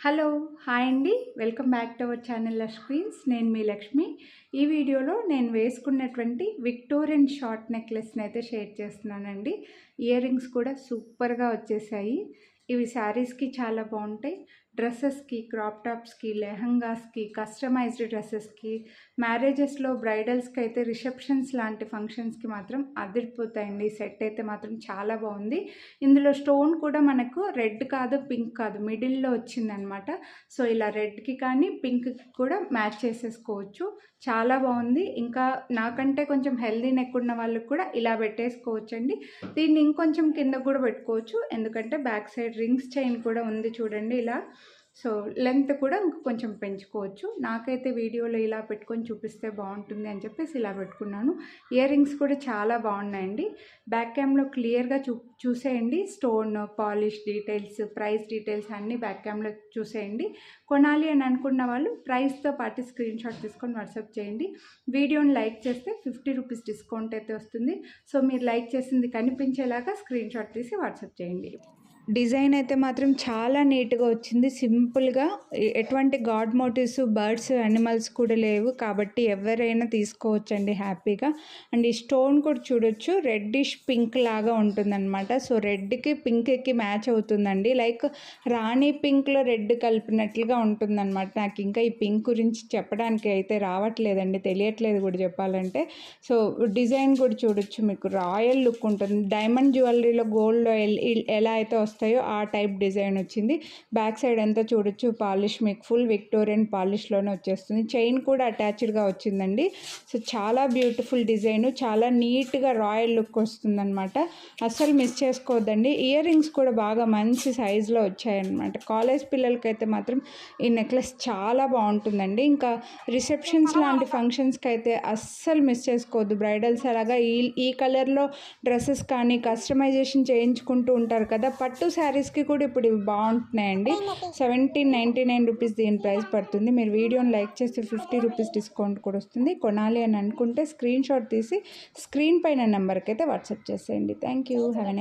Hello hi అండి, welcome back to our channel lush queens. నేను మీ లక్ష్మి. ఈ వీడియోలో నేను వేసుకున్నటువంటి విక్టోరియన్ షార్ట్ నెక్లెస్ని అయితే షేర్ చేస్తున్నానండి. ఇయర్ రింగ్స్ కూడా సూపర్గా వచ్చేసాయి. ఇవి శారీస్కి చాలా బాగుంటాయి. డ్రెస్సెస్కి, క్రాప్ టాప్స్కి, లెహంగాస్కి, కస్టమైజ్డ్ డ్రెస్సెస్కి, మ్యారేజెస్లో బ్రైడల్స్కి అయితే రిసెప్షన్స్ లాంటి ఫంక్షన్స్కి మాత్రం అదిరిపోతాయండి. ఈ సెట్ అయితే మాత్రం చాలా బాగుంది. ఇందులో స్టోన్ కూడా మనకు రెడ్ కాదు, పింక్ కాదు, మిడిల్లో వచ్చిందనమాట. సో ఇలా రెడ్కి కానీ పింక్కి కూడా మ్యాచ్ చేసేసుకోవచ్చు. చాలా బాగుంది. ఇంకా నాకంటే కొంచెం హెల్దీ నెక్ ఉన్న వాళ్ళకి కూడా ఇలా పెట్టేసుకోవచ్చు అండి. దీన్ని ఇంకొంచెం కింద కూడా పెట్టుకోవచ్చు, ఎందుకంటే బ్యాక్ సైడ్ రింగ్స్ చైన్ కూడా ఉంది చూడండి ఇలా. సో లెంత్ కూడా కొంచెం పెంచుకోవచ్చు. నాకైతే వీడియోలో ఇలా పెట్టుకొని చూపిస్తే బాగుంటుంది అని చెప్పేసి ఇలా పెట్టుకున్నాను. ఇయర్ రింగ్స్ కూడా చాలా బాగున్నాయండి. బ్యాక్ క్యామ్లో క్లియర్గా చూసేయండి. Stone, polish details, price details అన్నీ బ్యాక్ క్యామ్లో చూసేయండి. కొనాలి అని అనుకున్న వాళ్ళు ప్రైస్తో పాటు స్క్రీన్ షాట్ తీసుకొని వాట్సాప్ చేయండి. వీడియోని లైక్ చేస్తే 50 రూపీస్ డిస్కౌంట్ అయితే వస్తుంది. సో మీరు లైక్ చేసింది కనిపించేలాగా స్క్రీన్ షాట్ తీసి వాట్సాప్ చేయండి. డిజైన్ అయితే మాత్రం చాలా నీట్గా వచ్చింది. సింపుల్గా, ఎటువంటి గాడ్ మోటివ్స్, బర్డ్స్, యానిమల్స్ కూడా లేవు, కాబట్టి ఎవరైనా తీసుకోవచ్చండి హ్యాపీగా. అండ్ ఈ స్టోన్ కూడా చూడొచ్చు, రెడ్డిష్ పింక్ లాగా ఉంటుందన్నమాట. సో రెడ్కి పింక్కి మ్యాచ్ అవుతుందండి. లైక్ రాణి పింక్లో రెడ్ కలిపినట్లుగా ఉంటుందన్నమాట. నాకు ఇంకా ఈ పింక్ గురించి చెప్పడానికి అయితే రావట్లేదండి, తెలియట్లేదు కూడా చెప్పాలంటే. సో డిజైన్ కూడా చూడొచ్చు, మీకు రాయల్ లుక్ ఉంటుంది. డైమండ్ జ్యువెలరీలో గోల్డ్లో ఎలా అయితే వస్తాయో ఆ టైప్ డిజైన్ వచ్చింది. బ్యాక్ సైడ్ అంతా చూడొచ్చు, పాలిష్ మీకు ఫుల్ విక్టోరియన్ పాలిష్లోనే వచ్చేస్తుంది. చైన్ కూడా అటాచ్డ్గా వచ్చిందండి. సో చాలా బ్యూటిఫుల్ డిజైన్, చాలా నీట్గా రాయల్ లుక్ వస్తుందన్నమాట. అస్సలు మిస్ చేసుకోవద్దండి. ఇయర్ రింగ్స్ కూడా బాగా మంచి సైజులో వచ్చాయన్నమాట. కాలేజ్ పిల్లలకైతే మాత్రం ఈ నెక్లెస్ చాలా బాగుంటుందండి. ఇంకా రిసెప్షన్స్ లాంటి ఫంక్షన్స్కి అయితే అస్సలు మిస్ చేసుకోవద్దు. బ్రైడల్స్ అలాగా ఈ కలర్లో డ్రెస్సెస్ కానీ కస్టమైజేషన్ చేయించుకుంటూ ఉంటారు కదా, పట్టు శారీస్కి కూడా ఇప్పుడు ఇవి బాగుంటున్నాయండి. 1799 రూపీస్ దీని ప్రైస్ పడుతుంది. మీరు వీడియోని లైక్ చేస్తే 50 రూపీస్ డిస్కౌంట్ కూడా వస్తుంది. కొనాలి అని అనుకుంటే స్క్రీన్ షాట్ తీసి స్క్రీన్ పైన నెంబర్కి అయితే వాట్సాప్ చేసేయండి. Thank you. Have a nice